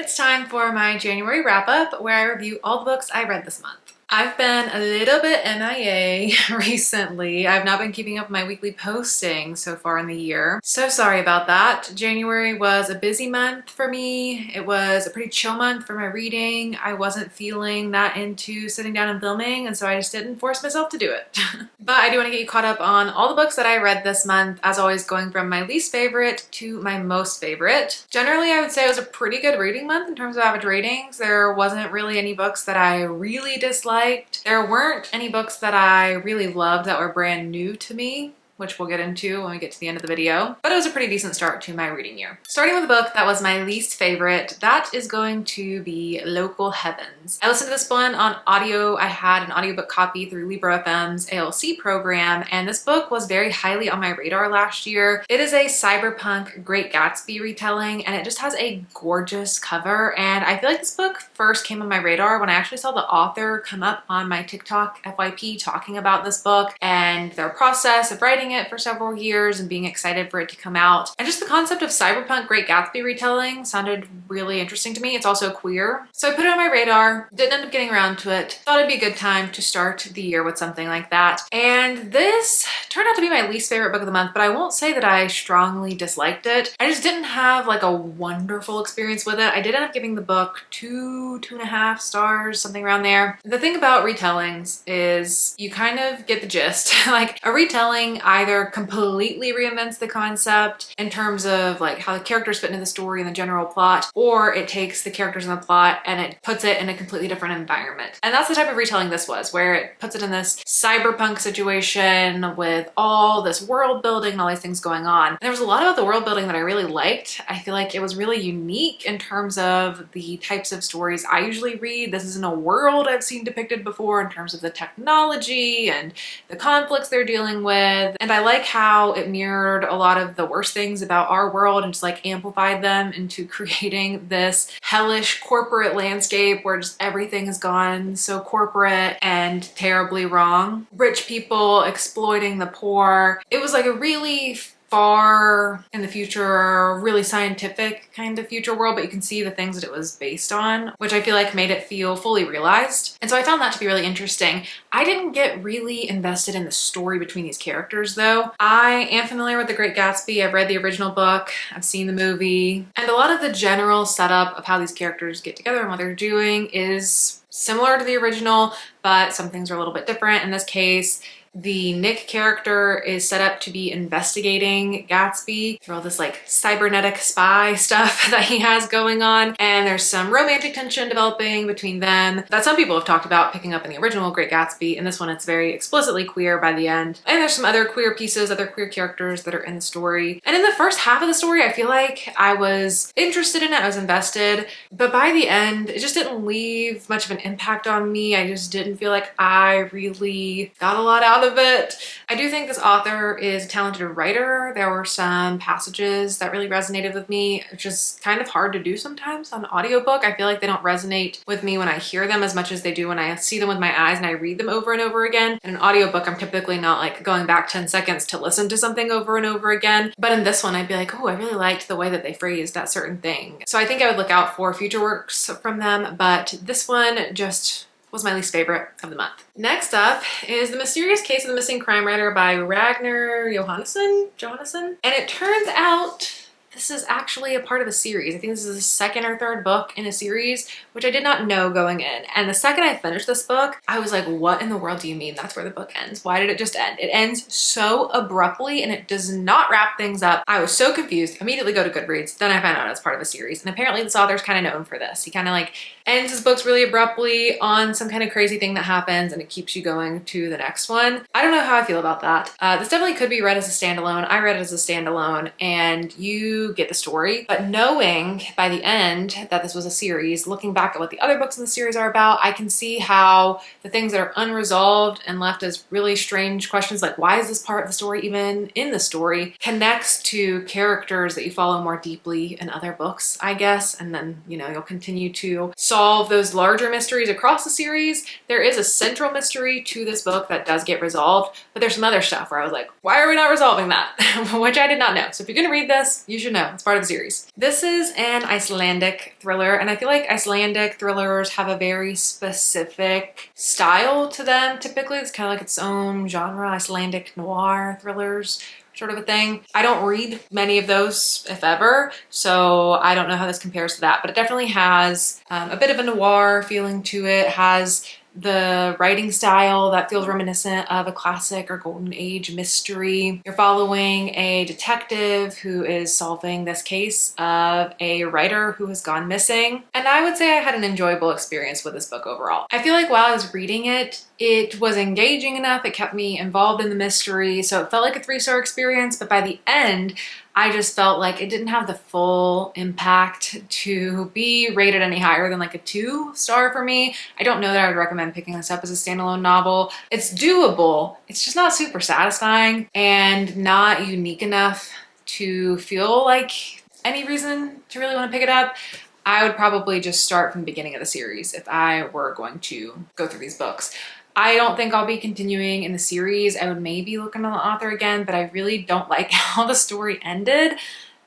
It's time for my January wrap-up where I review all the books I read this month. I've been a little bit MIA recently. I've not been keeping up with my weekly posting so far in the year. So sorry about that. January was a busy month for me. It was a pretty chill month for my reading. I wasn't feeling that into sitting down and filming, and so I just didn't force myself to do it. But I do want to get you caught up on all the books that I read this month, as always going from my least favorite to my most favorite. Generally, I would say it was a pretty good reading month in terms of average ratings. There wasn't really any books that I really disliked. There weren't any books that I really loved that were brand new to me, which we'll get into when we get to the end of the video. But it was a pretty decent start to my reading year. Starting with a book that was my least favorite, that is going to be Local Heavens. I listened to this one on audio. I had an audiobook copy through Libra.fm's ALC program, and this book was very highly on my radar last year. It is a cyberpunk Great Gatsby retelling, and it just has a gorgeous cover. And I feel like this book first came on my radar when I actually saw the author come up on my TikTok FYP talking about this book and their process of writing it for several years and being excited for it to come out. And just the concept of cyberpunk Great Gatsby retelling sounded really interesting to me. It's also queer. So I put it on my radar, didn't end up getting around to it. Thought it'd be a good time to start the year with something like that. And this turned out to be my least favorite book of the month, but I won't say that I strongly disliked it. I just didn't have like a wonderful experience with it. I did end up giving the book 2.5 stars, something around there. The thing about retellings is you kind of get the gist. Like a retelling either completely reinvents the concept in terms of like how the characters fit into the story and the general plot, or it takes the characters in the plot and it puts it in a completely different environment. And that's the type of retelling this was, where it puts it in this cyberpunk situation with all this world building and all these things going on. And there was a lot about the world building that I really liked. I feel like it was really unique in terms of the types of stories I usually read. This isn't a world I've seen depicted before in terms of the technology and the conflicts they're dealing with. And I like how it mirrored a lot of the worst things about our world and just like amplified them into creating this hellish corporate landscape where just everything has gone so corporate and terribly wrong. Rich people exploiting the poor. It was like a really far in the future, really scientific kind of future world, but you can see the things that it was based on, which I feel like made it feel fully realized. And so I found that to be really interesting. I didn't get really invested in the story between these characters though. I am familiar with The Great Gatsby. I've read the original book, I've seen the movie, and a lot of the general setup of how these characters get together and what they're doing is similar to the original, but some things are a little bit different. In this case, the Nick character is set up to be investigating Gatsby through all this like cybernetic spy stuff that he has going on. And there's some romantic tension developing between them that some people have talked about picking up in the original Great Gatsby. In this one, it's very explicitly queer by the end. And there's some other queer pieces, other queer characters that are in the story. And in the first half of the story, I feel like I was interested in it, I was invested, but by the end, it just didn't leave much of an impact on me. I just didn't feel like I really got a lot out of it. I do think this author is a talented writer. There were some passages that really resonated with me, which is kind of hard to do sometimes on audiobook. I feel like they don't resonate with me when I hear them as much as they do when I see them with my eyes and I read them over and over again. In an audiobook, I'm typically not like going back 10 seconds to listen to something over and over again. But in this one, I'd be like, oh, I really liked the way that they phrased that certain thing. So I think I would look out for future works from them, but this one just was my least favorite of the month. Next up is The Mysterious Case of the Missing Crime Writer by Ragnar Johannesson. And it turns out this is actually a part of a series. I think this is the second or third book in a series, which I did not know going in. And the second I finished this book, I was like, what in the world do you mean that's where the book ends? Why did it just end? It ends so abruptly and it does not wrap things up. I was so confused. Immediately go to Goodreads. Then I found out it's part of a series. And apparently this author's kind of known for this. He kind of like ends his books really abruptly on some kind of crazy thing that happens and it keeps you going to the next one. I don't know how I feel about that. This definitely could be read as a standalone. I read it as a standalone and you get the story, but knowing by the end that this was a series, looking back at what the other books in the series are about, I can see how the things that are unresolved and left as really strange questions, like why is this part of the story even in the story, connects to characters that you follow more deeply in other books, I guess. And then, you know, you'll continue to solve those larger mysteries across the series. There is a central mystery to this book that does get resolved, but there's some other stuff where I was like, why are we not resolving that? Which I did not know. So if you're gonna read this, you should should know. It's part of the series. This is an Icelandic thriller, and I feel like Icelandic thrillers have a very specific style to them. Typically, it's kind of like its own genre, Icelandic noir thrillers, sort of a thing. I don't read many of those, if ever, so I don't know how this compares to that, but it definitely has a bit of a noir feeling to it, has the writing style that feels reminiscent of a classic or golden age mystery. You're following a detective who is solving this case of a writer who has gone missing. And I would say I had an enjoyable experience with this book overall. I feel like while I was reading it, it was engaging enough. It kept me involved in the mystery. So it felt like a 3-star experience, but by the end, I just felt like it didn't have the full impact to be rated any higher than like a 2-star for me. I don't know that I would recommend picking this up as a standalone novel. It's doable. It's just not super satisfying and not unique enough to feel like any reason to really want to pick it up. I would probably just start from the beginning of the series if I were going to go through these books. I don't think I'll be continuing in the series. I would maybe look into the author again, but I really don't like how the story ended.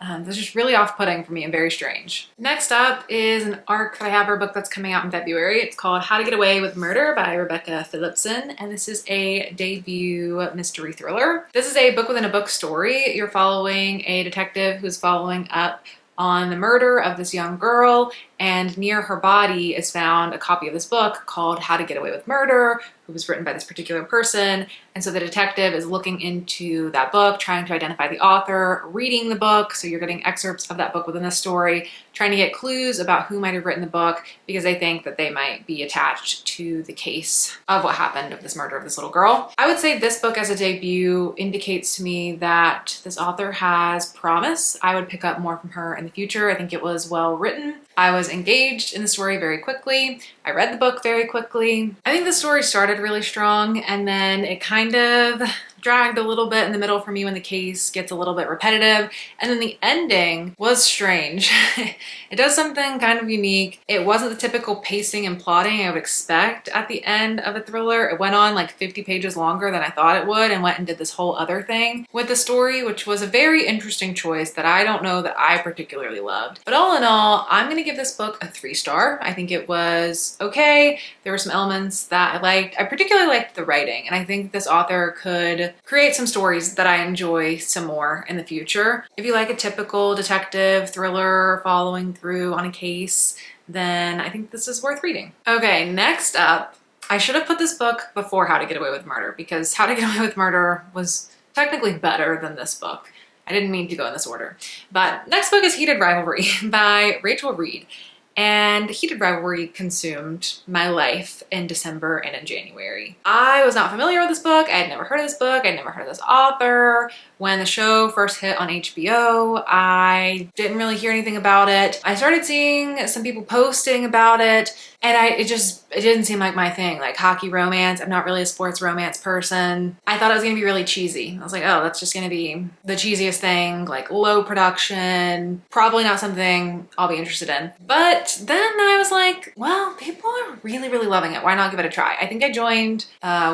That's just really off-putting for me and very strange. Next up is an ARC that I have, a book that's coming out in February. It's called How to Get Away with Murder by Rebecca Phillipson, and this is a debut mystery thriller. This is a book within a book story. You're following a detective who's following up on the murder of this young girl, and near her body is found a copy of this book called How to Get Away with Murder, who was written by this particular person. And so the detective is looking into that book, trying to identify the author, reading the book. So you're getting excerpts of that book within the story, trying to get clues about who might have written the book because they think that they might be attached to the case of what happened of this murder of this little girl. I would say this book as a debut indicates to me that this author has promise. I would pick up more from her in the future. I think it was well written. I was engaged in the story very quickly. I read the book very quickly. I think the story started really strong and then it kind of dragged a little bit in the middle for me when the case gets a little bit repetitive. And then the ending was strange. It does something kind of unique. It wasn't the typical pacing and plotting I would expect at the end of a thriller. It went on like 50 pages longer than I thought it would and went and did this whole other thing with the story, which was a very interesting choice that I don't know that I particularly loved. But all in all, I'm gonna give this book a 3-star. I think it was okay. There were some elements that I liked. I particularly liked the writing, and I think this author could create some stories that I enjoy some more in the future. If you like a typical detective thriller following through on a case, then I think this is worth reading. Okay, next up, I should have put this book before How to Get Away with Murder because How to Get Away with Murder was technically better than this book. I didn't mean to go in this order. But next book is Heated Rivalry by Rachel Reed. And Heated Rivalry consumed my life in December and in January. I was not familiar with this book. I had never heard of this book. I'd never heard of this author. When the show first hit on HBO, I didn't really hear anything about it. I started seeing some people posting about it, and it didn't seem like my thing. Like hockey romance, I'm not really a sports romance person. I thought it was gonna be really cheesy. I was like, oh, that's just gonna be the cheesiest thing, like low production, probably not something I'll be interested in. But then I was like, well, people are really, really loving it. Why not give it a try? I think I joined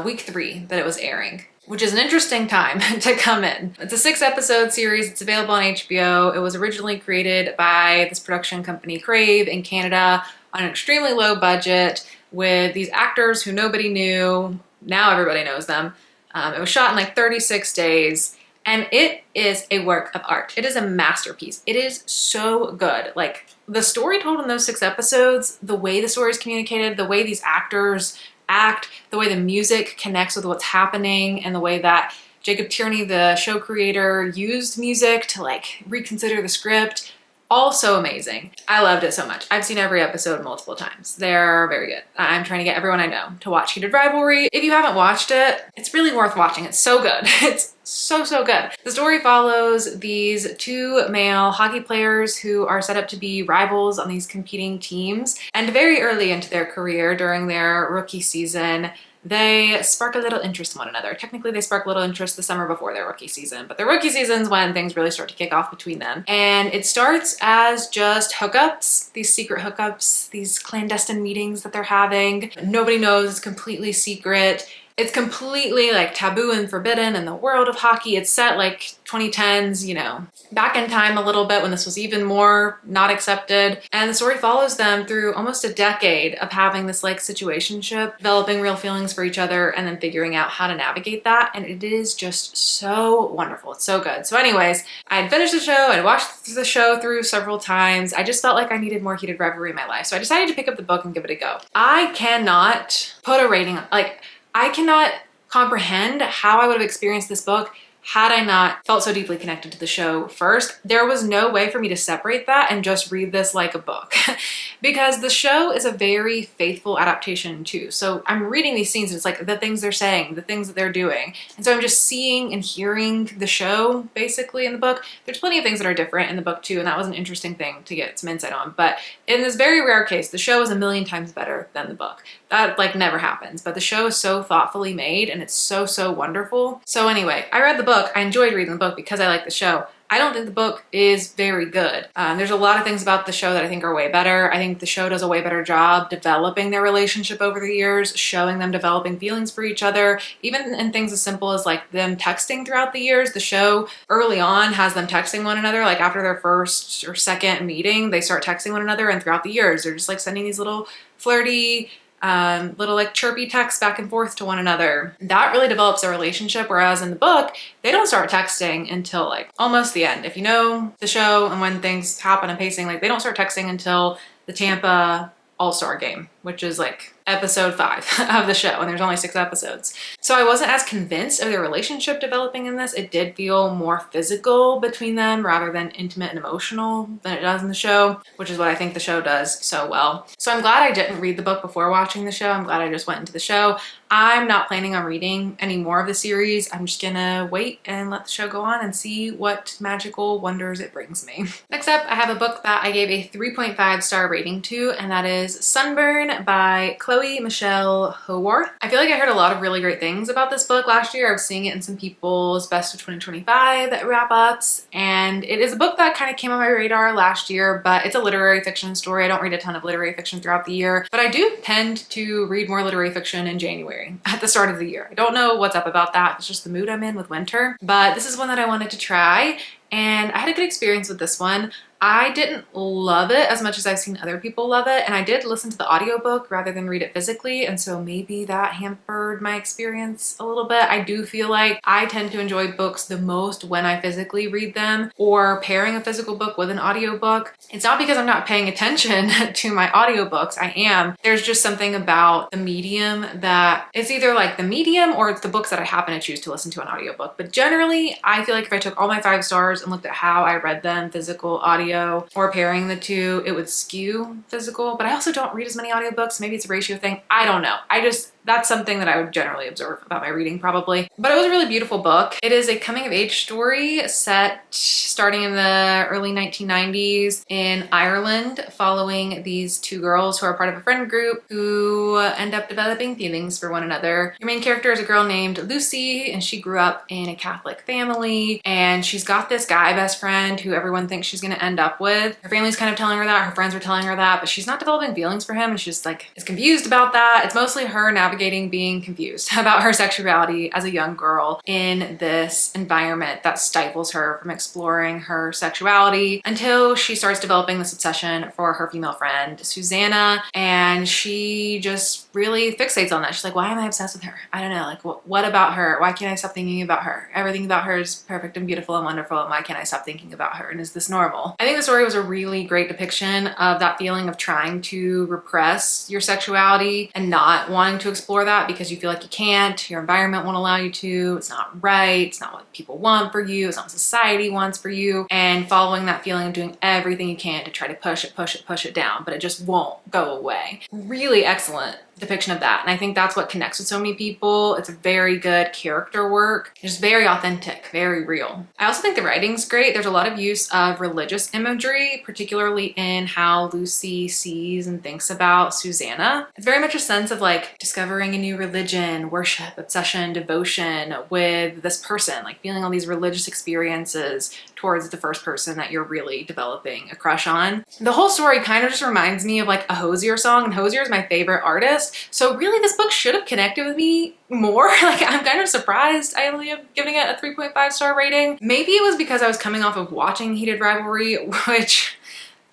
week 3 that it was airing, which is an interesting time to come in. It's a 6-episode series. It's available on HBO. It was originally created by this production company, Crave, in Canada on an extremely low budget with these actors who nobody knew. Now everybody knows them. It was shot in like 36 days. And it is a work of art. It is a masterpiece. It is so good. Like the story told in those 6 episodes, the way the story is communicated, the way these actors act, the way the music connects with what's happening, and the way that Jacob Tierney, the show creator, used music to like reconsider the script. All so amazing. I loved it so much. I've seen every episode multiple times. They're very good. I'm trying to get everyone I know to watch Heated Rivalry. If you haven't watched it, it's really worth watching. It's so good. It's so, so good. The story follows these 2 male hockey players who are set up to be rivals on these competing teams. And very early into their career, during their rookie season, they spark a little interest in one another. Technically, they spark a little interest the summer before their rookie season, but their rookie season's when things really start to kick off between them. And it starts as just hookups, these secret hookups, these clandestine meetings that they're having. Nobody knows, it's completely secret. It's completely like taboo and forbidden in the world of hockey. It's set like 2010s, you know, back in time a little bit when this was even more not accepted. And the story follows them through almost a decade of having this like situationship, developing real feelings for each other, and then figuring out how to navigate that. And it is just so wonderful. It's so good. So anyways, I had finished the show. I'd watched the show through several times. I just felt like I needed more heated revelry in my life. So I decided to pick up the book and give it a go. I cannot put a rating on, like, I cannot comprehend how I would have experienced this book had I not felt so deeply connected to the show first. There was no way for me to separate that and just read this like a book because the show is a very faithful adaptation too. So I'm reading these scenes and it's like the things they're saying, the things that they're doing. And so I'm just seeing and hearing the show basically in the book. There's plenty of things that are different in the book too, and that was an interesting thing to get some insight on. But in this very rare case, the show is a million times better than the book. That like never happens, but the show is so thoughtfully made and it's so, so wonderful. So anyway, I read the book. I enjoyed reading the book because I like the show. I don't think the book is very good. There's a lot of things about the show that I think are way better. I think the show does a way better job developing their relationship over the years, showing them developing feelings for each other, even in things as simple as like them texting throughout the years. The show early on has them texting one another, like after their first or second meeting, they start texting one another, and throughout the years, they're just like sending these little flirty, little like chirpy texts back and forth to one another. That really develops a relationship, whereas in the book, they don't start texting until like almost the end. If you know the show and when things happen and pacing, like they don't start texting until the Tampa All-Star game, which is like episode 5 of the show, and there's only 6 episodes. So I wasn't as convinced of their relationship developing in this. It did feel more physical between them rather than intimate and emotional than it does in the show, which is what I think the show does so well. So I'm glad I didn't read the book before watching the show. I'm glad I just went into the show. I'm not planning on reading any more of the series. I'm just gonna wait and let the show go on and see what magical wonders it brings me. Next up, I have a book that I gave a 3.5 star rating to, and that is Sunburn by Chloe Michelle Howarth. I feel like I heard a lot of really great things about this book last year. I was seeing it in some people's Best of 2025 wrap-ups, and it is a book that kind of came on my radar last year, but it's a literary fiction story. I don't read a ton of literary fiction throughout the year, but I do tend to read more literary fiction in January at the start of the year. I don't know what's up about that. It's just the mood I'm in with winter, but this is one that I wanted to try, and I had a good experience with this one. I didn't love it as much as I've seen other people love it, and I did listen to the audiobook rather than read it physically, and so maybe that hampered my experience a little bit. I do feel like I tend to enjoy books the most when I physically read them, or pairing a physical book with an audiobook. It's not because I'm not paying attention to my audiobooks. I am. There's just something about the medium that it's either like the medium or it's the books that I happen to choose to listen to an audiobook. But generally, I feel like if I took all my 5 stars and looked at how I read them, physical, audio, or pairing the two, it would skew physical. But I also don't read as many audiobooks. Maybe it's a ratio thing. I don't know. That's something that I would generally observe about my reading probably. But it was a really beautiful book. It is a coming of age story set starting in the early 1990s in Ireland, following these 2 girls who are part of a friend group who end up developing feelings for one another. Your main character is a girl named Lucy, and she grew up in a Catholic family, and she's got this guy best friend who everyone thinks she's gonna end up with. Her family's kind of telling her that, her friends are telling her that, but she's not developing feelings for him, and she's like is confused about that. It's mostly her navigating being confused about her sexuality as a young girl in this environment that stifles her from exploring her sexuality until she starts developing this obsession for her female friend Susanna, and she just really fixates on that. She's like, why am I obsessed with her? I don't know, like what about her? Why can't I stop thinking about her? Everything about her is perfect and beautiful and wonderful, and why can't I stop thinking about her? And is this normal? I think the story was a really great depiction of that feeling of trying to repress your sexuality and not wanting to explore that because you feel like you can't, your environment won't allow you to, it's not right, it's not what people want for you, it's not what society wants for you, and following that feeling of doing everything you can to try to push it down, but it just won't go away. Really excellent depiction of that, and I think that's what connects with so many people. It's a very good character work. It's just very authentic, very real. I also think the writing's great. There's a lot of use of religious imagery, particularly in how Lucy sees and thinks about Susanna. It's very much a sense of like discovering discovering a new religion, worship, obsession, devotion with this person, like feeling all these religious experiences towards the first person that you're really developing a crush on. The whole story kind of just reminds me of like a Hozier song, and Hozier is my favorite artist. So really this book should have connected with me more. Like I'm kind of surprised I only am giving it a 3.5 star rating. Maybe it was because I was coming off of watching Heated Rivalry, which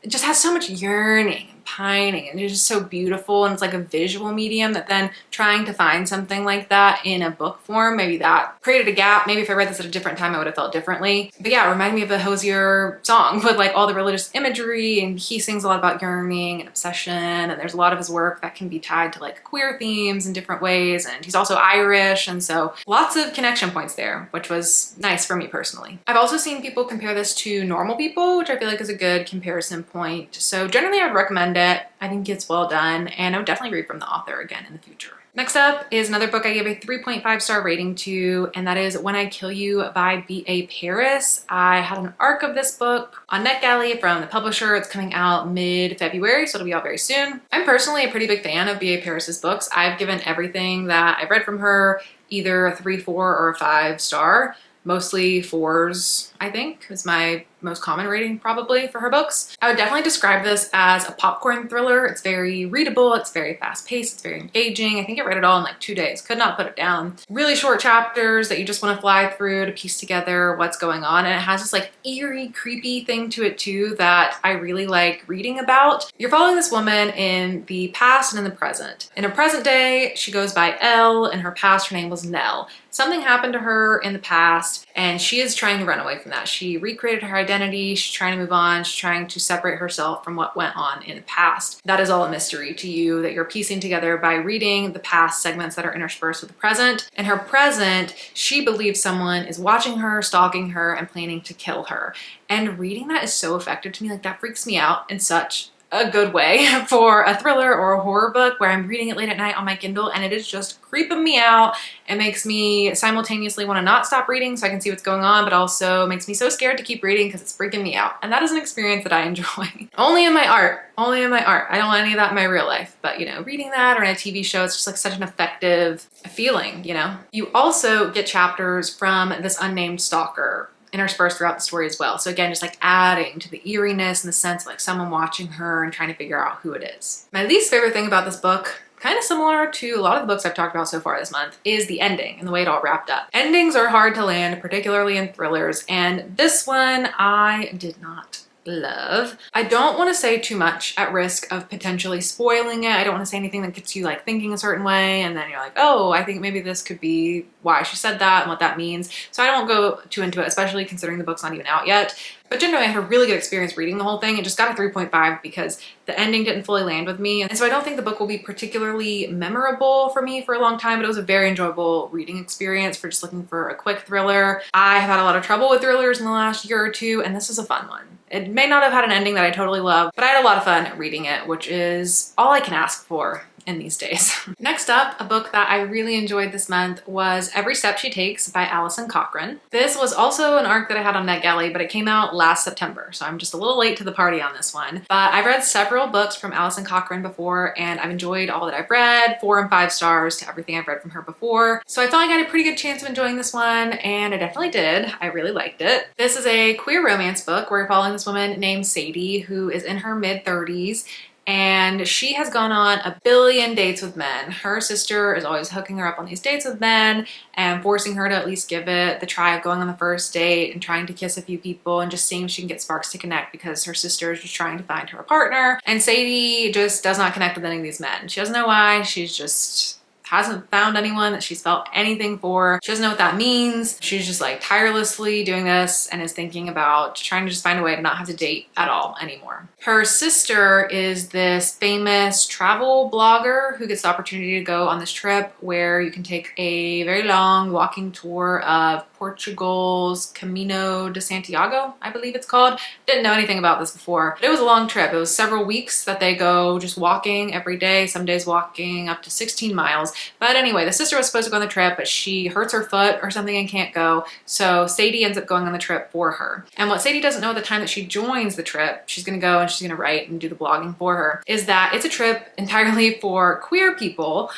just has so much yearning and pining, and it's just so beautiful, and it's like a visual medium that then trying to find something like that in a book form, maybe that created a gap. Maybe if I read this at a different time I would have felt differently. But yeah, it reminded me of the Hozier song with like all the religious imagery, and he sings a lot about yearning and obsession, and there's a lot of his work that can be tied to like queer themes in different ways, and he's also Irish, and so lots of connection points there, which was nice for me personally. I've also seen people compare this to Normal People, which I feel like is a good comparison point. So generally I would recommend it. I think it's well done, and I would definitely read from the author again in the future. Next up is another book I gave a 3.5 star rating to, and that is When I Kill You by B.A. Paris. I had an arc of this book on NetGalley from the publisher. It's coming out mid-February, so it'll be out very soon. I'm personally a pretty big fan of B.A. Paris's books. I've given everything that I've read from her either a 3, 4, or a 5 star. Mostly 4s, I think, is my most common rating probably for her books. I would definitely describe this as a popcorn thriller. It's very readable, it's very fast-paced, it's very engaging. I think I read it all in like 2 days, could not put it down. Really short chapters that you just want to fly through to piece together what's going on, and it has this like eerie, creepy thing to it too that I really like reading about. You're following this woman in the past and in the present. In her present day, she goes by Elle. In her past, her name was Nell. Something happened to her in the past, and she is trying to run away from that. She recreated her identity, she's trying to move on, she's trying to separate herself from what went on in the past. That is all a mystery to you that you're piecing together by reading the past segments that are interspersed with the present. In her present, she believes someone is watching her, stalking her, and planning to kill her. And reading that is so effective to me. Like that freaks me out in such a good way for a thriller or a horror book where I'm reading it late at night on my Kindle, and it is just creeping me out. It makes me simultaneously want to not stop reading so I can see what's going on, but also makes me so scared to keep reading because it's freaking me out. And that is an experience that I enjoy. Only in my art. Only in my art. I don't want any of that in my real life, but you know, reading that or in a TV show, it's just like such an effective feeling, you know? You also get chapters from this unnamed stalker interspersed throughout the story as well. So again, just like adding to the eeriness and the sense of like someone watching her and trying to figure out who it is. My least favorite thing about this book, kind of similar to a lot of the books I've talked about so far this month, is the ending and the way it all wrapped up. Endings are hard to land, particularly in thrillers, and this one I did not love. I don't want to say too much at risk of potentially spoiling it. I don't want to say anything that gets you like thinking a certain way and then you're like, oh, I think maybe this could be why she said that and what that means. So I don't go too into it, especially considering the book's not even out yet. But generally I had a really good experience reading the whole thing. It just got a 3.5 because the ending didn't fully land with me. And so I don't think the book will be particularly memorable for me for a long time, but it was a very enjoyable reading experience for just looking for a quick thriller. I have had a lot of trouble with thrillers in the last year or two, and this is a fun one. It may not have had an ending that I totally love, but I had a lot of fun reading it, which is all I can ask for in these days. Next up, a book that I really enjoyed this month was Every Step She Takes by Alison Cochrane. This was also an arc that I had on NetGalley, but it came out last September, so I'm just a little late to the party on this one. But I've read several books from Alison Cochrane before, and I've enjoyed all that I've read, 4 and 5 stars to everything I've read from her before. So I felt like I had a pretty good chance of enjoying this one, and I definitely did. I really liked it. This is a queer romance book where you're following this woman named Sadie who is in her mid-30s, and she has gone on a billion dates with men. Her sister is always hooking her up on these dates with men and forcing her to at least give it the try of going on the first date and trying to kiss a few people and just seeing if she can get sparks to connect because her sister is just trying to find her a partner. And Sadie just does not connect with any of these men. She doesn't know why. She's just hasn't found anyone that she's felt anything for. She doesn't know what that means. She's just like tirelessly doing this and is thinking about trying to just find a way to not have to date at all anymore. Her sister is this famous travel blogger who gets the opportunity to go on this trip where you can take a very long walking tour of Portugal's Camino de Santiago, I believe it's called. Didn't know anything about this before, but it was a long trip. It was several weeks that they go just walking every day, some days walking up to 16 miles. But anyway, the sister was supposed to go on the trip, but she hurts her foot or something and can't go. So Sadie ends up going on the trip for her. And what Sadie doesn't know at the time that she joins the trip, she's gonna go and she's gonna write and do the blogging for her, is that it's a trip entirely for queer people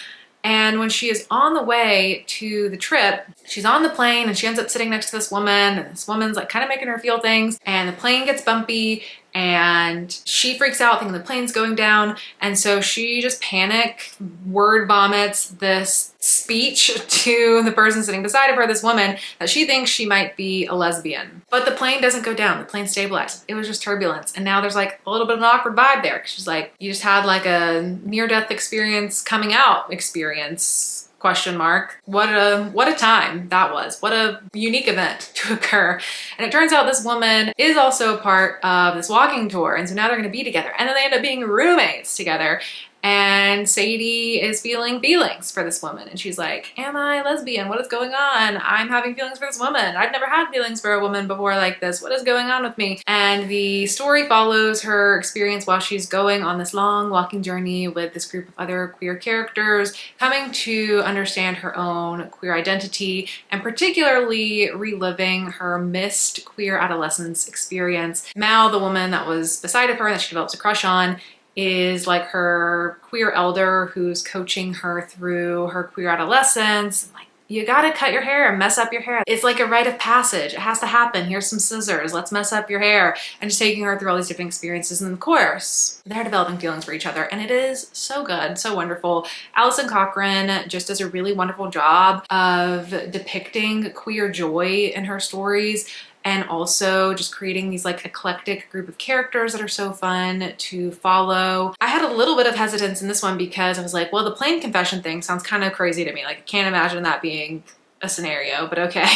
And when she is on the way to the trip, she's on the plane and she ends up sitting next to this woman, and this woman's like kind of making her feel things, and the plane gets bumpy and she freaks out thinking the plane's going down. And so she just panic word vomits this speech to the person sitting beside of her, this woman, that she thinks she might be a lesbian. But the plane doesn't go down, the plane stabilized. It was just turbulence. And now there's like a little bit of an awkward vibe there. She's like, you just had like a near-death experience, coming out experience, question mark. What a time that was. What a unique event to occur. And it turns out this woman is also a part of this walking tour. And so now they're going to be together. And then they end up being roommates together. And Sadie is feeling feelings for this woman. And she's like, am I lesbian? What is going on? I'm having feelings for this woman. I've never had feelings for a woman before like this. What is going on with me? And the story follows her experience while she's going on this long walking journey with this group of other queer characters, coming to understand her own queer identity, and particularly reliving her missed queer adolescence experience. Mal, the woman that was beside of her that she develops a crush on, is like her queer elder who's coaching her through her queer adolescence. Like, you gotta cut your hair and mess up your hair. It's like a rite of passage. It has to happen. Here's some scissors. Let's mess up your hair. And just taking her through all these different experiences. And of course, they're developing feelings for each other. And it is so good, so wonderful. Alison Cochran just does a really wonderful job of depicting queer joy in her stories, and also just creating these like eclectic group of characters that are so fun to follow. I had a little bit of hesitance in this one because I was like, well, the plane confession thing sounds kind of crazy to me. Like, I can't imagine that being a scenario, but okay.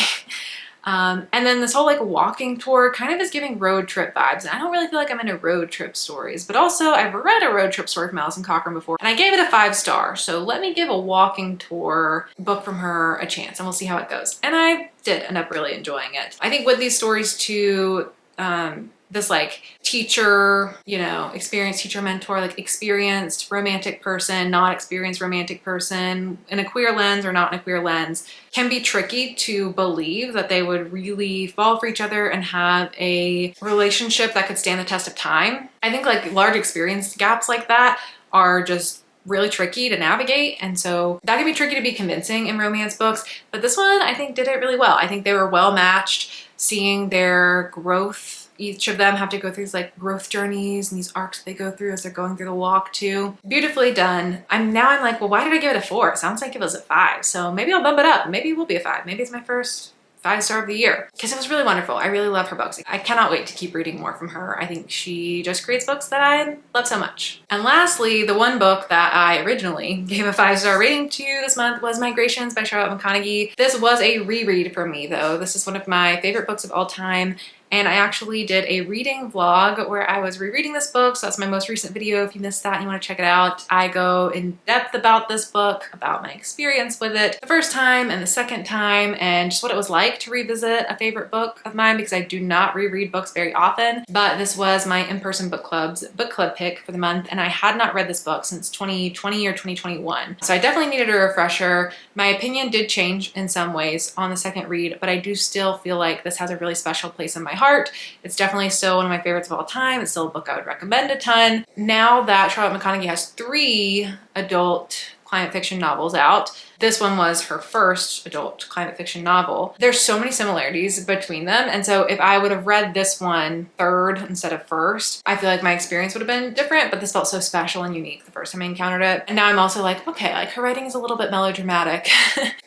And then this whole like walking tour kind of is giving road trip vibes. And I don't really feel like I'm into road trip stories, but also I've read a road trip story from Alison Cochran before and I gave it a 5-star. So let me give a walking tour book from her a chance and we'll see how it goes. And I did end up really enjoying it. I think with these stories too, this like teacher, you know, experienced teacher mentor, like experienced romantic person, not experienced romantic person, in a queer lens or not in a queer lens, can be tricky to believe that they would really fall for each other and have a relationship that could stand the test of time. I think like large experience gaps like that are just really tricky to navigate, and so that can be tricky to be convincing in romance books, but this one I think did it really well. I think they were well matched, seeing their growth. Each of them have to go through these like growth journeys and these arcs they go through as they're going through the walk too. Beautifully done. I'm like, well, why did I give it a 4? It sounds like it was a 5, so maybe I'll bump it up. Maybe it will be a 5. Maybe it's my first 5-star of the year, because it was really wonderful. I really love her books. I cannot wait to keep reading more from her. I think she just creates books that I love so much. And lastly, the one book that I originally gave a 5-star rating to this month was Migrations by Charlotte McConaghy. This was a reread for me though. This is one of my favorite books of all time. And I actually did a reading vlog where I was rereading this book. So that's my most recent video. If you missed that and you want to check it out, I go in depth about this book, about my experience with it the first time and the second time, and just what it was like to revisit a favorite book of mine, because I do not reread books very often. But this was my in-person book club pick for the month, and I had not read this book since 2020 or 2021. So I definitely needed a refresher. My opinion did change in some ways on the second read, but I do still feel like this has a really special place in my heart. It's definitely still one of my favorites of all time. It's still a book I would recommend a ton. Now that Charlotte McConaghy has 3 adult climate fiction novels out, this one was her first adult climate fiction novel. There's so many similarities between them, and so if I would have read this one third instead of first, I feel like my experience would have been different, but this felt so special and unique the first time I encountered it. And now I'm also like, okay, like her writing is a little bit melodramatic,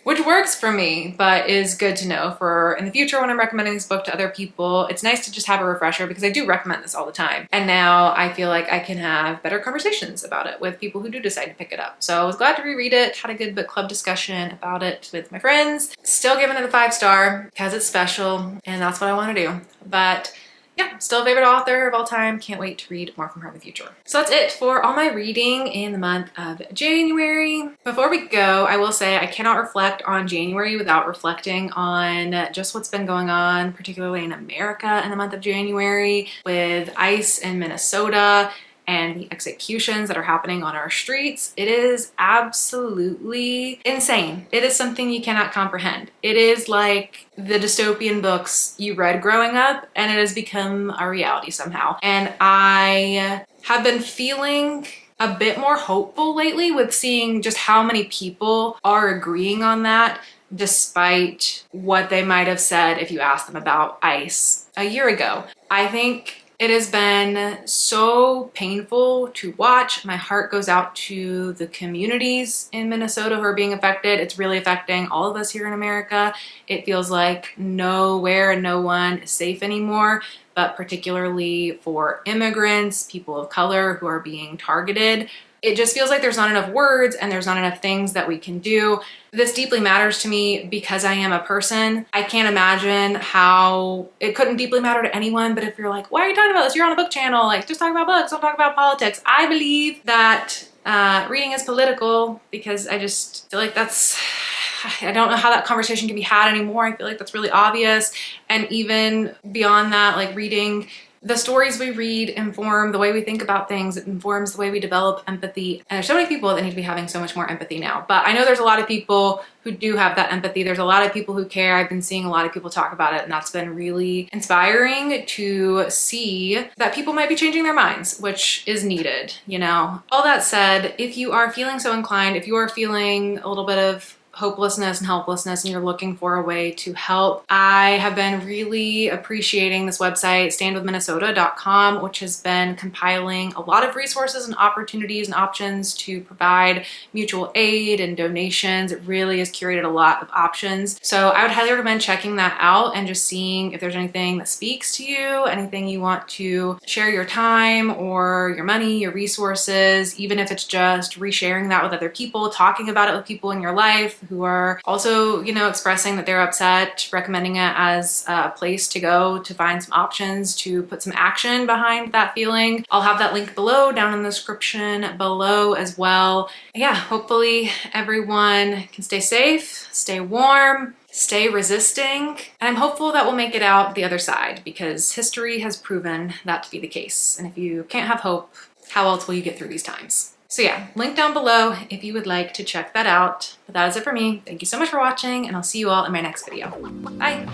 which works for me, but is good to know for in the future when I'm recommending this book to other people. It's nice to just have a refresher, because I do recommend this all the time. And now I feel like I can have better conversations about it with people who do decide to pick it up. So I was glad to reread it, had a good book club discussion about it with my friends. Still giving it a 5-star because it's special and that's what I want to do. But yeah, still a favorite author of all time. Can't wait to read more from her in the future. So that's it for all my reading in the month of January. Before we go, I will say I cannot reflect on January without reflecting on just what's been going on, particularly in America in the month of January, with ICE in Minnesota and the executions that are happening on our streets. It is absolutely insane. It is something you cannot comprehend. It is like the dystopian books you read growing up, and it has become a reality somehow. And I have been feeling a bit more hopeful lately with seeing just how many people are agreeing on that, despite what they might have said if you asked them about ICE a year ago. I think it has been so painful to watch. My heart goes out to the communities in Minnesota who are being affected. It's really affecting all of us here in America. It feels like nowhere and no one is safe anymore, but particularly for immigrants, people of color who are being targeted. It just feels like there's not enough words and there's not enough things that we can do. This deeply matters to me because I am a person. I can't imagine how it couldn't deeply matter to anyone, but if you're like, why are you talking about this? You're on a book channel, like just talk about books, don't talk about politics. I believe that reading is political because I just feel like I don't know how that conversation can be had anymore. I feel like that's really obvious. And even beyond that, like reading, the stories we read inform the way we think about things. It informs the way we develop empathy. And there's so many people that need to be having so much more empathy now. But I know there's a lot of people who do have that empathy. There's a lot of people who care. I've been seeing a lot of people talk about it, and that's been really inspiring to see that people might be changing their minds, which is needed, you know? All that said, if you are feeling so inclined, if you are feeling a little bit of hopelessness and helplessness and you're looking for a way to help, I have been really appreciating this website, standwithminnesota.com, which has been compiling a lot of resources and opportunities and options to provide mutual aid and donations. It really has curated a lot of options. So I would highly recommend checking that out and just seeing if there's anything that speaks to you, anything you want to share your time or your money, your resources, even if it's just resharing that with other people, talking about it with people in your life who are also, you know, expressing that they're upset, recommending it as a place to go to find some options, to put some action behind that feeling. I'll have that link below, down in the description below as well. Yeah, hopefully everyone can stay safe, stay warm, stay resisting, and I'm hopeful that we'll make it out the other side because history has proven that to be the case. And if you can't have hope, how else will you get through these times? So yeah, link down below if you would like to check that out. But that is it for me. Thank you so much for watching, and I'll see you all in my next video. Bye.